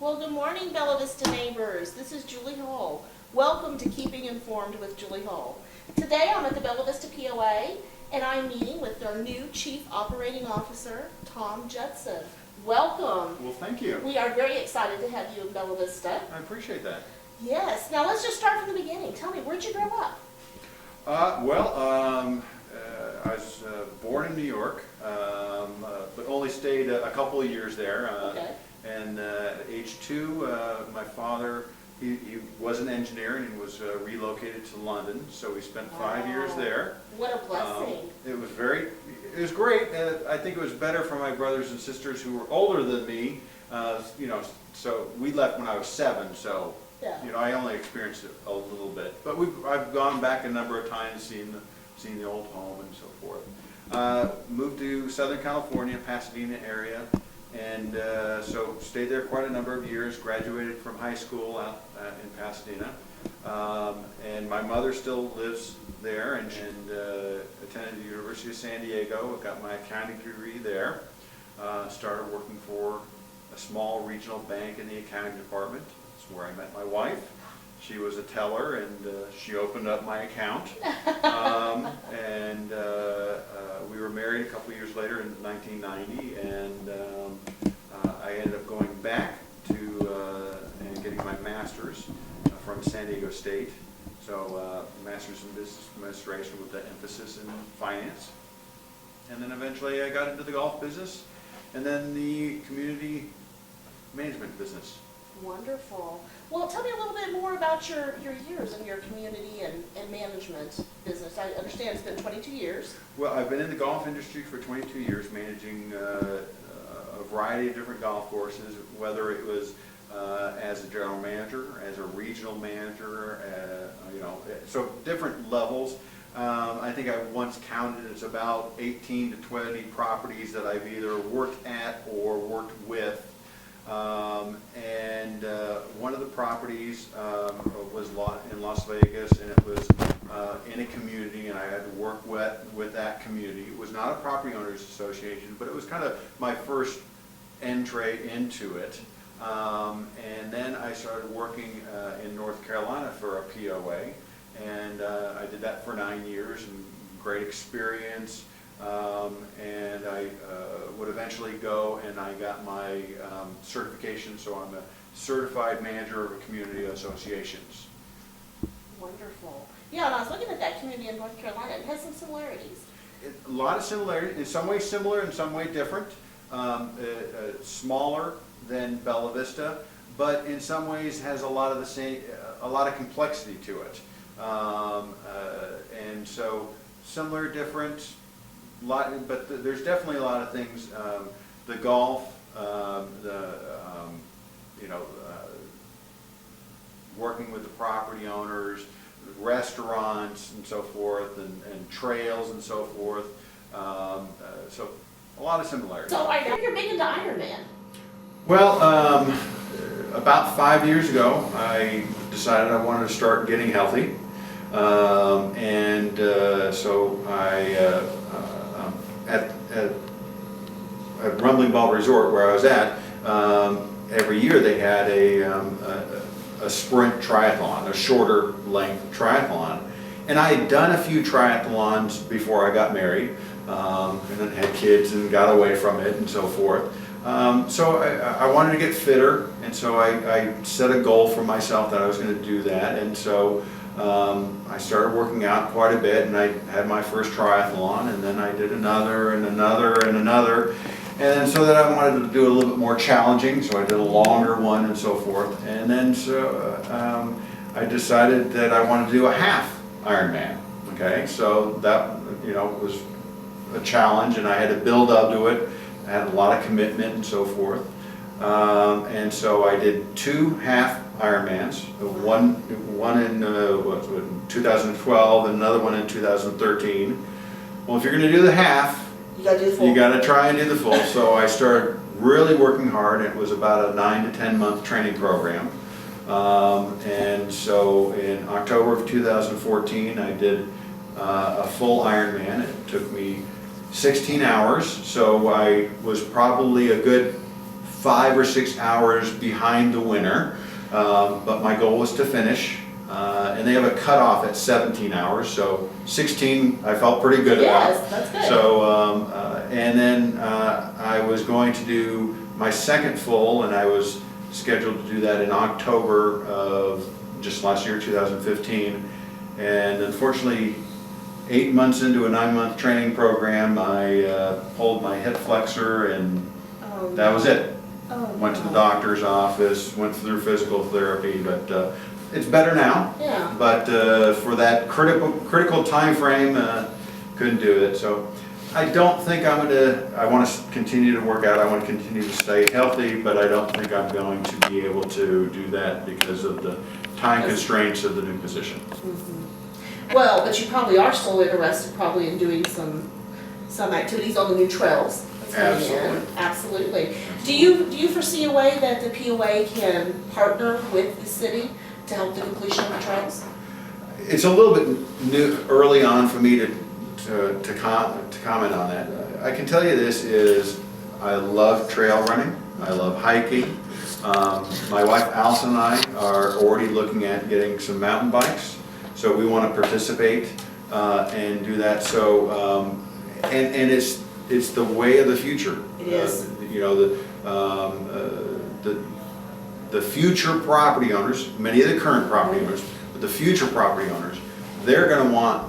Well, good morning, Bella Vista Neighbors. This is Julie Hull. Welcome to Keeping Informed with Julie Hull. Today I'm at the Bella Vista POA and I'm meeting with our new Chief Operating Officer, Tom Judson. Welcome. Well, thank you. We are very excited to have you in Bella Vista. I appreciate that. Yes. Now let's just start from the beginning. Tell me, where'd you grow up? I was born in New York, but only stayed a couple of years there. Okay. And at age 2, my father, he was an engineer and he was relocated to London, so we spent 5 years there. What a blessing. It was great. I think it was better for my brothers and sisters who were older than me, so we left when I was 7, so Yeah. I only experienced it a little bit. But I've gone back a number of times, seen the old home and so forth. Moved to Southern California, Pasadena area, and so stayed there quite a number of years. Graduated from high school out in Pasadena, and my mother still lives there, and attended the University of San Diego. Got my accounting degree there. Started working for a small regional bank in the accounting department. That's where I met my wife. She was a teller, and she opened up my account. We were married a couple years later in 1990, and I ended up going back to and getting my master's from San Diego State. So master's in business administration with an emphasis in finance. And then eventually I got into the golf business, and then the community management business. Wonderful. Well, tell me a little bit more about your years in your community and management business. I understand it's been 22 years. Well, I've been in the golf industry for 22 years, managing a variety of different golf courses, whether it was as a general manager, as a regional manager, so different levels. I think I once counted it's about 18 to 20 properties that I've either worked at or worked with. One of the properties was in Las Vegas, and it was in a community, and I had to work with that community. It was not a property owners association, but it was kind of my first entree into it. And then I started working in North Carolina for a POA, and I did that for 9 years, and great experience. And I would eventually go, and I got my certification, so I'm a certified manager of community associations. Wonderful. Yeah, and I was looking at that community in North Carolina. It has some similarities. A lot of similarities, in some ways similar, in some way different. Smaller than Bella Vista, but in some ways has a lot of the same, a lot of complexity to it. And so similar, different. But there's definitely a lot of things. The golf, working with the property owners, restaurants and so forth, and trails and so forth. So a lot of similarities. So I know you're big into Ironman. Well, about 5 years ago, I decided I wanted to start getting healthy. So I at Rumbling Ball Resort, where I was at, every year they had a sprint triathlon, a shorter length triathlon. And I had done a few triathlons before I got married, and then had kids and got away from it and so forth. So I wanted to get fitter, and so I set a goal for myself that I was going to do that. And so I started working out quite a bit, and I had my first triathlon, and then I did another and another and another. And so that I wanted to do a little bit more challenging, so I did a longer one and so forth. And then so I decided that I wanted to do a half Ironman. Okay, so that was a challenge, and I had to build up to it. I had a lot of commitment and so forth. And so I did 2 half Ironmans, one in 2012 and another one in 2013. Well, if you're going to do the half, You gotta do the full. you got to try and do the full. So I started really working hard. It was about a 9 to 10 month training program. And so in October of 2014, I did a full Ironman. It took me 16 hours, so I was probably a good 5 or 6 hours behind the winner, but my goal was to finish. And they have a cutoff at 17 hours, so 16 I felt pretty good about. Yes, that's good. So, and then I was going to do my second full, and I was scheduled to do that in October of just last year, 2015. And unfortunately, 8 months into a 9-month training program, I pulled my hip flexor, and that was it. Went to the doctor's office, went through physical therapy, but it's better now. Yeah. But for that critical time frame, couldn't do it. So I don't think I want to continue to work out. I want to continue to stay healthy, but I don't think I'm going to be able to do that because of the time constraints of the new position. Mm-hmm. Well, but you probably are still interested probably in doing some activities on the new trails that's coming in. Absolutely. Do you foresee a way that the POA can partner with the city to help the completion of the trails? It's a little bit early on for me to comment on that. I can tell you this is, I love trail running, I love hiking. My wife Allison and I are already looking at getting some mountain bikes, so we want to participate and do that. So, and it's the way of the future. It is. You know, the future property owners, many of the current property owners, but the future property owners, they're going to want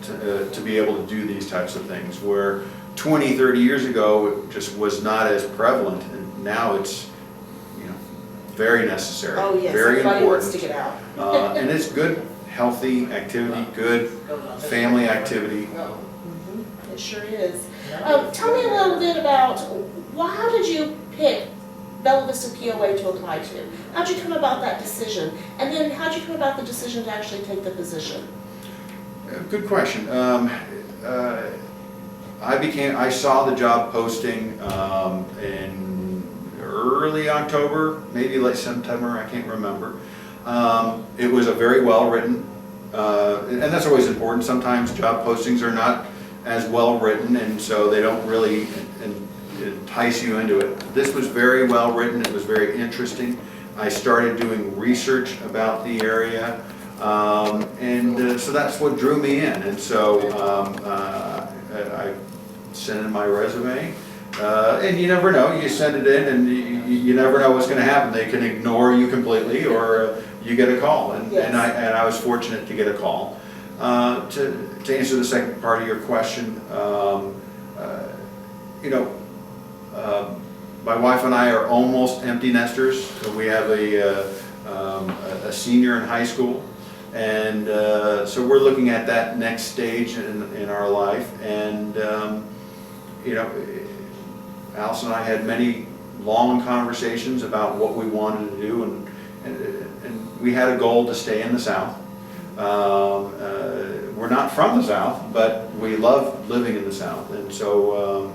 to be able to do these types of things, where 20, 30 years ago it just was not as prevalent, and now it's, you know, very necessary. Oh yes, very everybody important. wants to get out. And it's good, healthy activity, good family activity. It sure is. Tell me a little bit about, how did you pick Bella Vista POA to apply to? How'd you come about that decision? And then how'd you come about the decision to actually take the position? Good question. I saw the job posting in early October, maybe late September, I can't remember. It was a very well written, and that's always important. Sometimes job postings are not as well written, and so they don't really entice you into it. This was very well written, it was very interesting. I started doing research about the area, so that's what drew me in. And so I sent in my resume, and you never know, you send it in and you never know what's going to happen. They can ignore you completely, or you get a call, and I was fortunate to get a call. To answer the second part of your question, you know, my wife and I are almost empty nesters. We have a senior in high school, and so we're looking at that next stage in our life. And you know, Alice and I had many long conversations about what we wanted to do, and we had a goal to stay in the South. We're not from the South, but we love living in the South, and so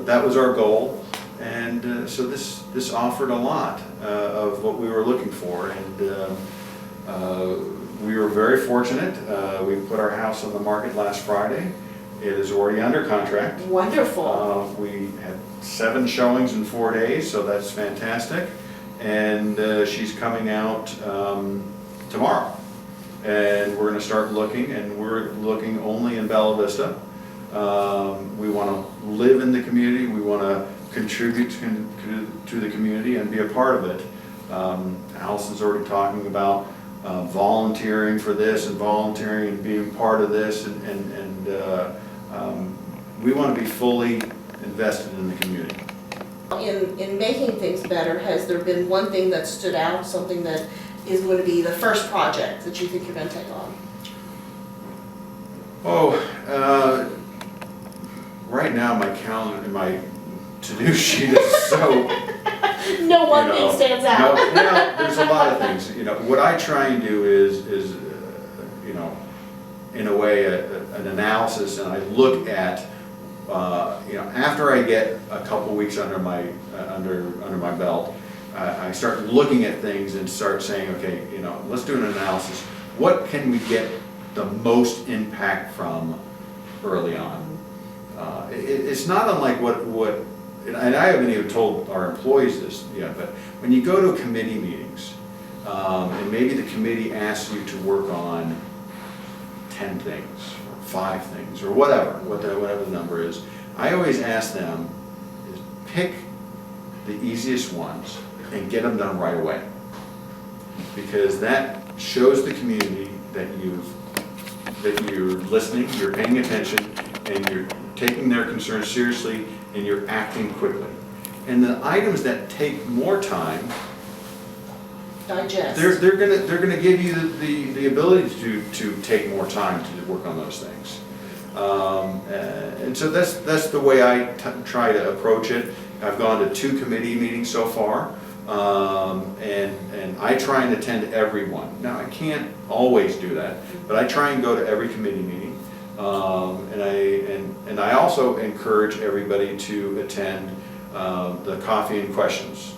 that was our goal. And so this offered a lot of what we were looking for, and we were very fortunate. We put our house on the market last Friday. It is already under contract. Wonderful. We had 7 showings in 4 days, so that's fantastic. And she's coming out tomorrow. And we're going to start looking, and we're looking only in Bella Vista. We want to live in the community. We want to contribute to the community and be a part of it. Allison's already talking about volunteering for this and volunteering and being part of this, and we want to be fully invested in the community. In making things better, has there been one thing that stood out, something that is going to be the first project that you think you're going to take on? Right now my calendar, my to-do sheet is so... No one thing stands out. No, there's a lot of things. You know, what I try and do is you know, in a way, an analysis, and I look at, you know, after I get a couple weeks under my belt, I start looking at things and start saying, okay, you know, let's do an analysis. What can we get the most impact from early on? It's not unlike what and I haven't even told our employees this yet, but when you go to committee meetings, and maybe the committee asks you to work on 10 things, or 5 things, or whatever the number is, I always ask them, is pick the easiest ones and get them done right away. Because that shows the community that you're listening, you're paying attention, and you're taking their concerns seriously, and you're acting quickly. And the items that take more time, Digest. they're gonna give you the ability to take more time to work on those things. And so that's the way I try to approach it. I've gone to 2 committee meetings so far, and I try and attend every one. Now, I can't always do that, but I try and go to every committee meeting. And I also encourage everybody to attend the coffee and questions.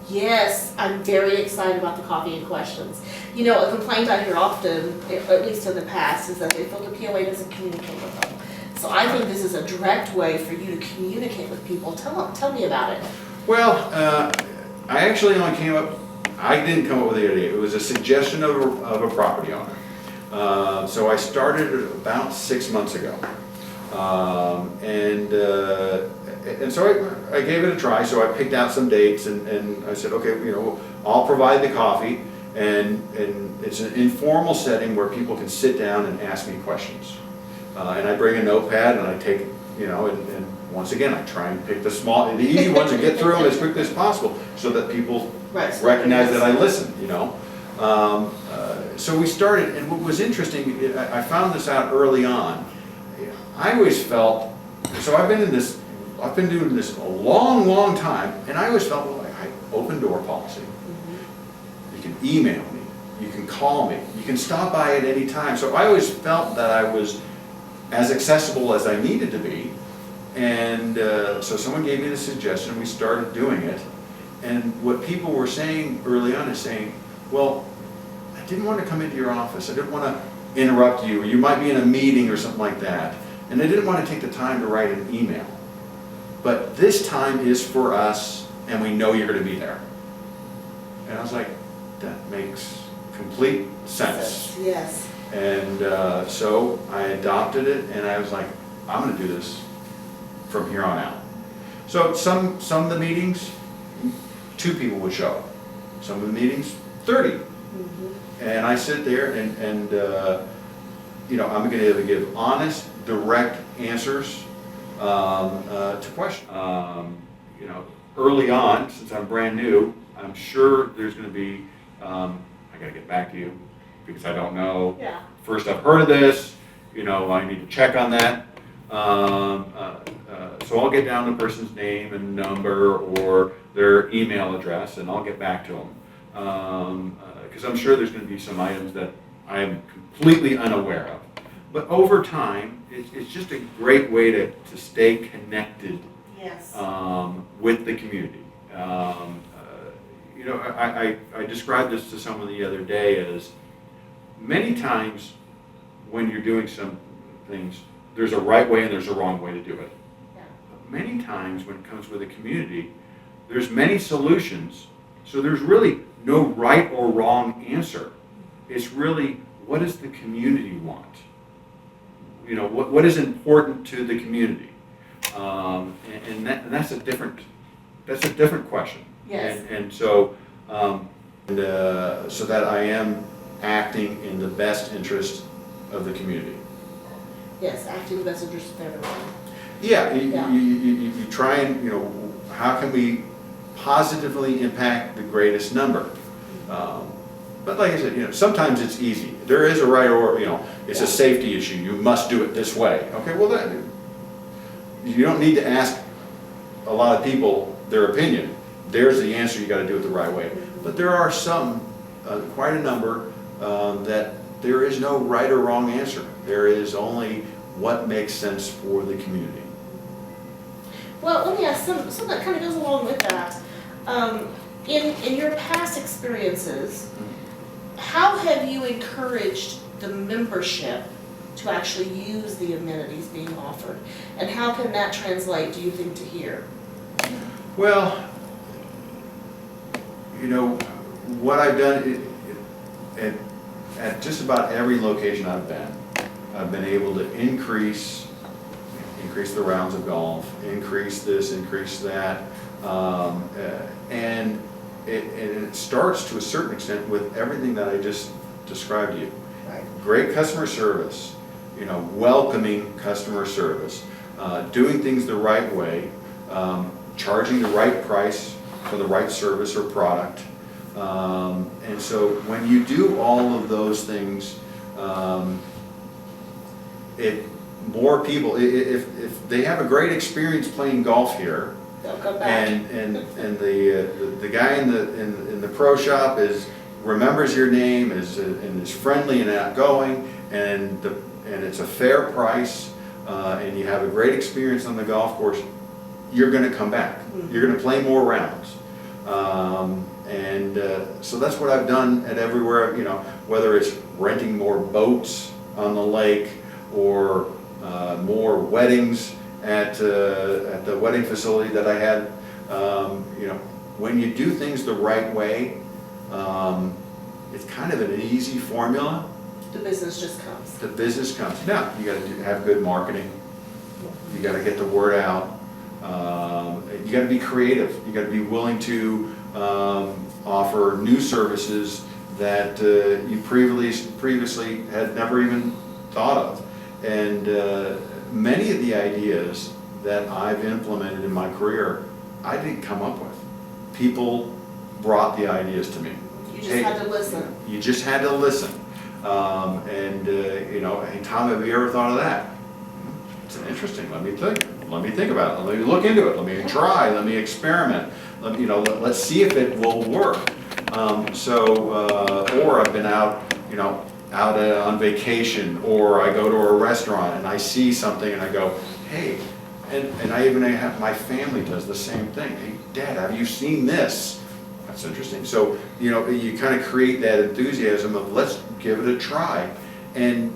Yes, I'm very excited about the coffee and questions. You know, a complaint I hear often, at least in the past, is that they feel the POA doesn't communicate with them. So I think this is a direct way for you to communicate with people. Tell me about it. Well, I actually only I didn't come up with the idea. It was a suggestion of a property owner. So I started it about 6 months ago. And so I gave it a try. So I picked out some dates and I said, okay, you know, I'll provide the coffee, and it's an informal setting where people can sit down and ask me questions. And I bring a notepad and I take, you know, and once again, I try and pick the easy ones and get through them as quickly as possible so that people recognize that I listen, you know. So we started, and what was interesting, I found this out early on. I always felt, so I've been doing this a long, long time, and I always felt like open door policy. You can email me, you can call me, you can stop by at any time. So I always felt that I was as accessible as I needed to be. And so someone gave me the suggestion, we started doing it. And what people were saying early on is saying, well, I didn't want to come into your office, I didn't want to interrupt you, or you might be in a meeting or something like that. And I didn't want to take the time to write an email. But this time is for us, and we know you're going to be there. And I was like, that makes complete sense. Yes. And so I adopted it, and I was like, I'm going to do this from here on out. So some of the meetings, 2 people would show up. Some of the meetings, 30. And I sit there and you know, I'm going to give honest, direct answers to questions. You know, early on, since I'm brand new, I'm sure there's going to be, I got to get back to you because I don't know. Yeah. First I've heard of this, you know, I need to check on that. So I'll get down the person's name and number or their email address, and I'll get back to them. Because I'm sure there's going to be some items that I am completely unaware of. But over time, it's just a great way to stay connected. Yes. With the community. You know, I described this to someone the other day as many times when you're doing some things, there's a right way and there's a wrong way to do it. Yeah. But many times when it comes with a community, there's many solutions, so there's really no right or wrong answer. It's really, what does the community want? You know, what is important to the community? And that's a different question. Yes. And so, so that I am acting in the best interest of the community. Yes, acting in the best interest of everyone. Yeah, you try and, you know, how can we positively impact the greatest number? But like I said, you know, sometimes it's easy. There is a right or, you know, it's a safety issue. You must do it this way. Okay, well then, you don't need to ask a lot of people their opinion. There's the answer, you got to do it the right way. But there are some, quite a number, that there is no right or wrong answer. There is only what makes sense for the community. Well, let me ask something that kind of goes along with that. In your past experiences, how have you encouraged the membership to actually use the amenities being offered? And how can that translate, do you think, to here? Well, you know, what I've done, at just about every location I've been able to increase the rounds of golf, increase this, increase that, and it starts to a certain extent with everything that I just described to you. Right. Great customer service, you know, welcoming customer service, doing things the right way, charging the right price for the right service or product. And so when you do all of those things, more people, if they have a great experience playing golf here, They'll come back. and the guy in the pro shop remembers your name, and is friendly and outgoing, and it's a fair price, and you have a great experience on the golf course, you're going to come back. Mm-hmm. You're going to play more rounds. So that's what I've done at everywhere, you know, whether it's renting more boats on the lake, or more weddings at the wedding facility that I had. You know, when you do things the right way, it's kind of an easy formula. The business just comes. The business comes. Now, you got to have good marketing. You got to get the word out. You got to be creative. You got to be willing to offer new services that you previously had never even thought of. And many of the ideas that I've implemented in my career, I didn't come up with. People brought the ideas to me. You just had to listen. You just had to listen. You know, hey, Tom, have you ever thought of that? It's interesting. Let me think about it. Let me look into it. Let me try. Let me experiment. Let's see if it will work. Or I've been out, you know, on vacation, or I go to a restaurant and I see something and I go, hey, and I even have, my family does the same thing. Hey, Dad, have you seen this? That's interesting. So, you know, you kind of create that enthusiasm of let's give it a try, and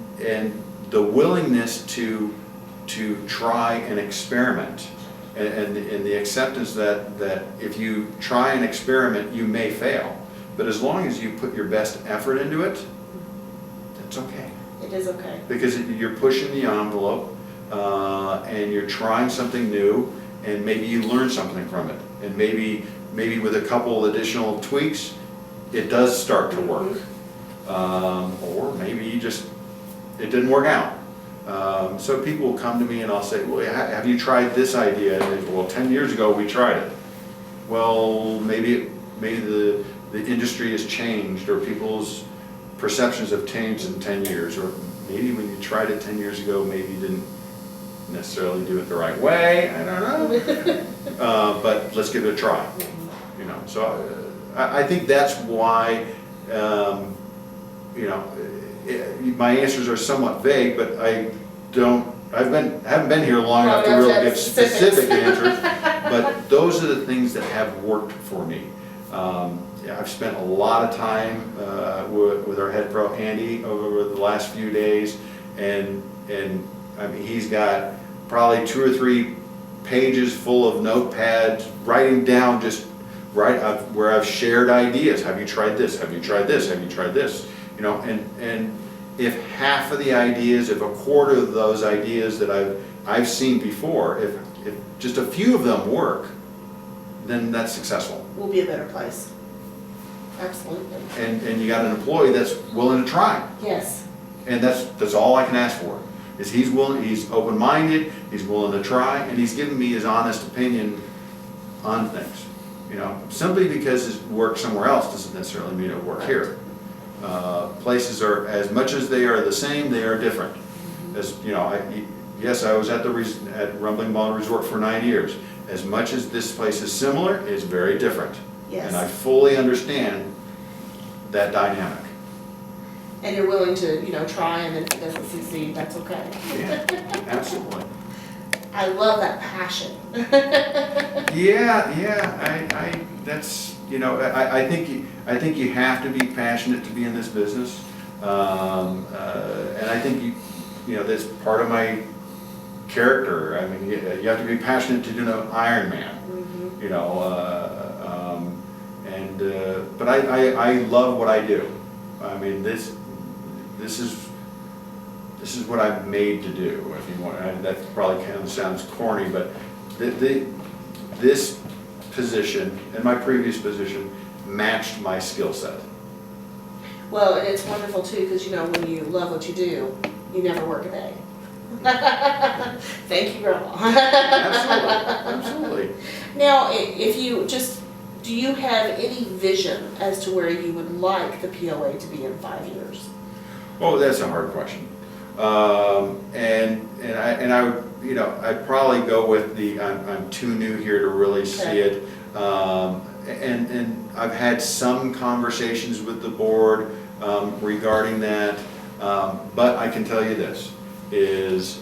the willingness to try and experiment, and the acceptance that if you try and experiment, you may fail, but as long as you put your best effort into it, it's okay. It is okay. Because you're pushing the envelope, and you're trying something new, and maybe you learn something from it, and maybe with a couple additional tweaks, it does start to work. Or maybe it didn't work out. So people will come to me and I'll say, well, have you tried this idea? And they go, well, 10 years ago we tried it. Well, maybe the industry has changed, or people's perceptions have changed in 10 years, or maybe when you tried it 10 years ago, maybe you didn't necessarily do it the right way. I don't know. But let's give it a try. You know, so I think that's why, you know, my answers are somewhat vague, but I haven't been here long enough to really give specific answers. But those are the things that have worked for me. I've spent a lot of time with our head pro Andy over the last few days, and I mean, he's got probably 2 or 3 pages full of notepads, writing down just where I've shared ideas. Have you tried this? Have you tried this? Have you tried this? You know, and if half of the ideas, if a quarter of those ideas that I've seen before, if just a few of them work, then that's successful. We'll be a better place. Absolutely. And you got an employee that's willing to try. Yes. And that's all I can ask for. Is he's willing, he's open-minded, he's willing to try, and he's giving me his honest opinion on things. You know, simply because it works somewhere else doesn't necessarily mean it'll work here. Places are, as much as they are the same, they are different. As you know, yes, I was at Rumbling Ball Resort for 9 years. As much as this place is similar, it's very different. Yes. And I fully understand that dynamic. And you're willing to, you know, try, and if it doesn't succeed, that's okay. Yeah, absolutely. I love that passion. Yeah. That's, you know, I think you have to be passionate to be in this business, and I think you know that's part of my character. I mean, you have to be passionate to do an Ironman. you know, but I love what I do. I mean, this is what I'm made to do, if you want. That probably kind of sounds corny, but this position and my previous position matched my skill set. Well, and it's wonderful too, because you know, when you love what you do, you never work a day. Thank you, Grandma. Absolutely, absolutely. Now, if you just, do you have any vision as to where you would like the POA to be in 5 years? Oh, that's a hard question. And I would, you know, I'd probably go with the I'm too new here to really see it. And I've had some conversations with the board regarding that, but I can tell you this is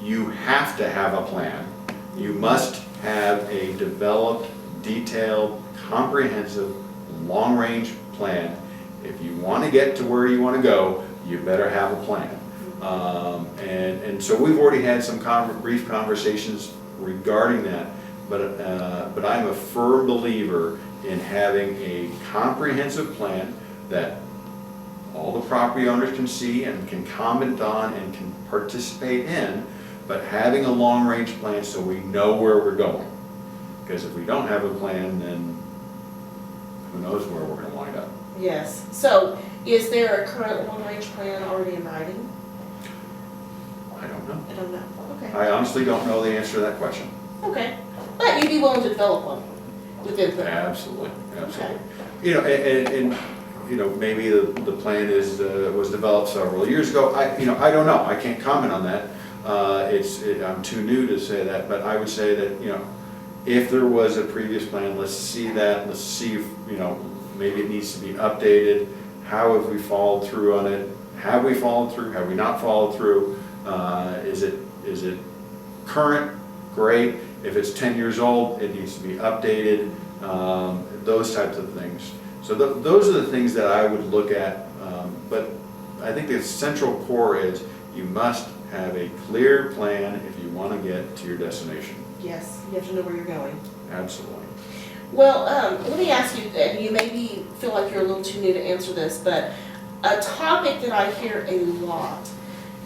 you have to have a plan. You must have a developed, detailed, comprehensive, long-range plan. If you want to get to where you want to go, you better have a plan. And so we've already had some brief conversations regarding that, but I'm a firm believer in having a comprehensive plan that all the property owners can see and can comment on and can participate in, but having a long-range plan so we know where we're going. Because if we don't have a plan, then who knows where we're going to wind up. Yes. So, is there a current long-range plan already in writing? I don't know. I don't know. Okay. I honestly don't know the answer to that question. Okay. But you'd be willing to develop one with input? Absolutely, absolutely. Okay. You know, and you know, maybe the plan was developed several years ago. I don't know. I can't comment on that. I'm too new to say that, but I would say that, you know, if there was a previous plan, let's see that. Let's see if, you know, maybe it needs to be updated. How have we followed through on it? Have we followed through? Have we not followed through? Is it current? Great. If it's 10 years old, it needs to be updated. Those types of things. So those are the things that I would look at. But I think the central core is you must have a clear plan if you want to get to your destination. Yes, you have to know where you're going. Absolutely. Well, let me ask you, and you maybe feel like you're a little too new to answer this, but a topic that I hear a lot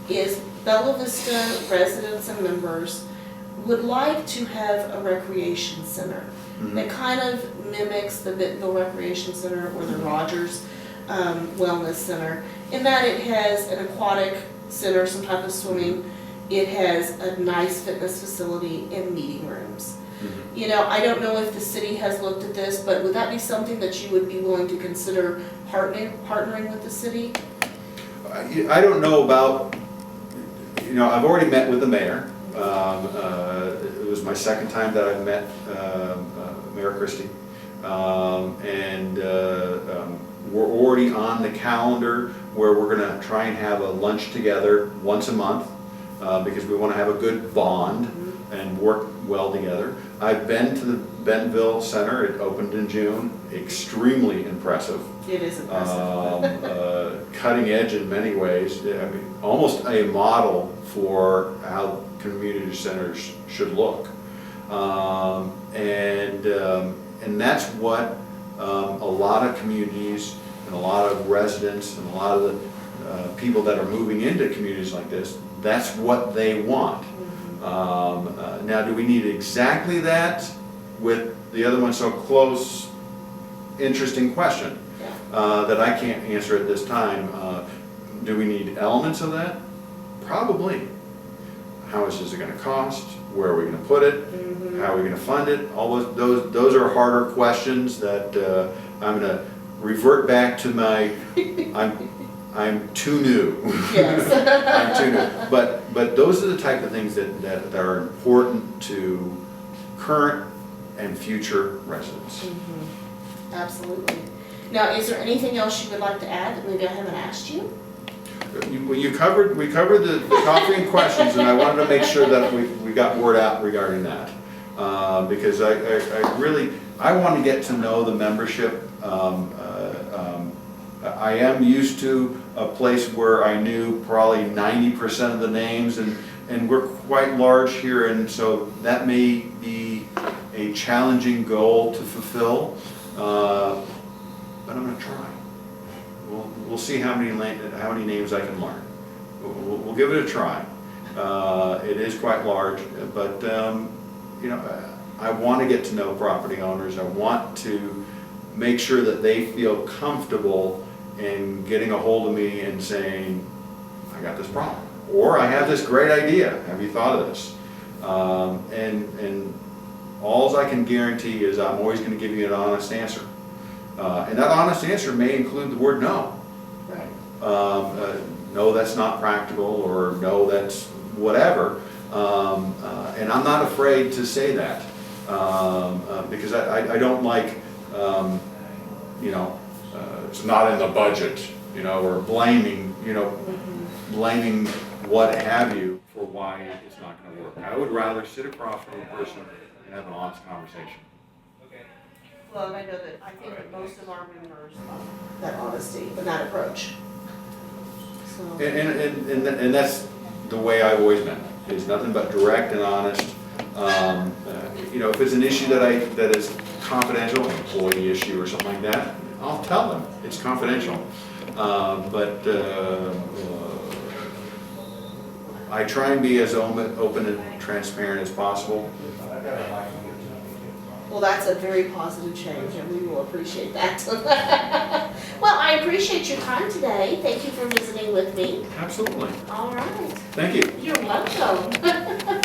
is Bella Vista residents and members would like to have a recreation center that kind of mimics the Bentonville Recreation Center or the Rogers Wellness Center, in that it has an aquatic center, some type of swimming. It has a nice fitness facility and meeting rooms. You know, I don't know if the city has looked at this, but would that be something that you would be willing to consider partnering with the city? I don't know about, you know, I've already met with the mayor. It was my second time that I've met Mayor Christie. We're already on the calendar where we're going to try and have a lunch together once a month because we want to have a good bond and work well together. I've been to the Bentonville Center. It opened in June. Extremely impressive. It is impressive. Cutting edge in many ways. I mean, almost a model for how community centers should look. And that's what a lot of communities and a lot of residents and a lot of the people that are moving into communities like this, that's what they want. Now, do we need exactly that with the other one so close? Interesting question that I can't answer at this time. Do we need elements of that? Probably. How much is it going to cost? Where are we going to put it? How are we going to fund it? All those are harder questions that I'm going to revert back to my I'm too new. Yes. I'm too new. But those are the type of things that are important to current and future residents. Absolutely. Now, is there anything else you would like to add that maybe I haven't asked you? We covered the coffee and questions, and I wanted to make sure that we got word out regarding that. Because I want to get to know the membership. I am used to a place where I knew probably 90% of the names, and and we're quite large here, and so that may be a challenging goal to fulfill, but I'm gonna try. We'll see how many names I can learn. We'll give it a try. It is quite large, but you know, I want to get to know property owners. I want to make sure that they feel comfortable in getting a hold of me and saying, I got this problem, or I have this great idea. Have you thought of this? And all I can guarantee is I'm always going to give you an honest answer. And that honest answer may include the word no. Right. No, that's not practical, or no, that's whatever. And I'm not afraid to say that, because I don't like, you know, it's not in the budget, you know, or blaming, you know, blaming what have you for why it's not going to work. I would rather sit across from a person and have an honest conversation. Well, I know that, I think that most of our members love that honesty and that approach. So. And that's the way I've always been. It's nothing but direct and honest. You know, if it's an issue that is confidential, an employee issue or something like that, I'll tell them it's confidential. But I try and be as open and transparent as possible. Well, that's a very positive change, and we will appreciate that. Well, I appreciate your time today. Thank you for visiting with me. Absolutely. All right. Thank you. You're welcome.